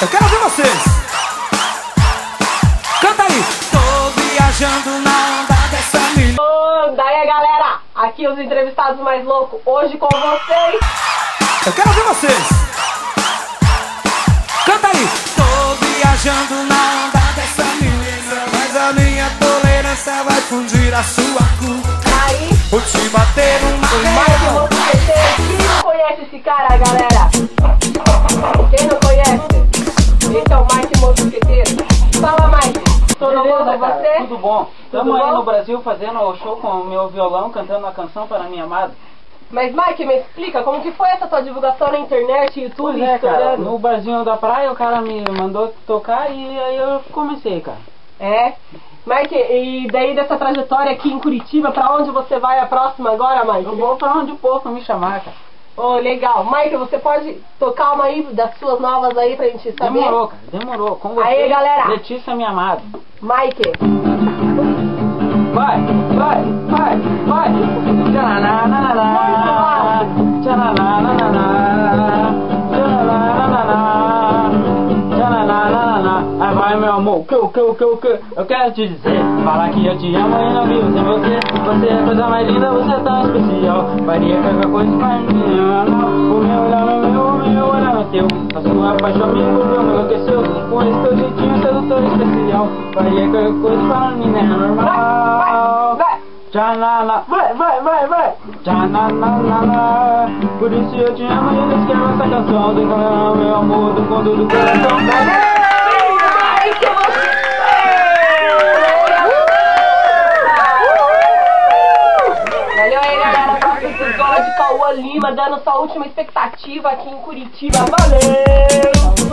Eu quero ver vocês. Canta aí. Tô viajando na onda dessa menina. Daí galera, aqui os entrevistados mais loucos, hoje com vocês. Eu quero ver vocês. Canta aí. Tô viajando na onda dessa menina, mas a minha tolerância vai fundir a sua culpa. Aí, Vou te bater uma o Mike Mosqueteiro. Quem não conhece esse cara, galera? Quem não conhece? Esse é o Mike Mosqueteiro. Fala, Mike. Tudo bom com você? Tudo bom. Estamos aí no Brasil fazendo o show com o meu violão, cantando a canção para minha amada. Mas, Mike, me explica, como que foi essa tua divulgação na internet, YouTube, Pois é, cara, estourando? no barzinho da praia o cara me mandou tocar e aí eu comecei, cara. É? Mike, e daí dessa trajetória aqui em Curitiba, pra onde você vai a próxima agora, Mike? Eu vou pra onde o povo me chamar, cara. Oh, legal. Mike, você pode tocar uma aí das suas novas aí pra gente saber? Demorou, cara, demorou. Com você, Aí, galera. Letícia, minha amada. Mike. Vai, vai, vai, vai. Tchananana, tchananana, tchananana. Aí vai, meu amor, o que? Eu quero te dizer, falar que eu te amo e não vivo sem você. Você é a coisa mais linda, você é tão especial. Faria qualquer coisa pra mim, o meu olhar no meu, o meu olhar no teu. A sua paixão me envolveu, me enlouqueceu. Com esse teu jeitinho sedutor especial. Faria qualquer coisa pra mim, não é normal. Tchanana, vai. Tchanana, por isso eu te amo e não esqueço essa canção. Do meu amor, do fundo do coração. Valeu aí, galera, nosso episódio, Cauã Lima, dando sua última expectativa aqui em Curitiba. Valeu!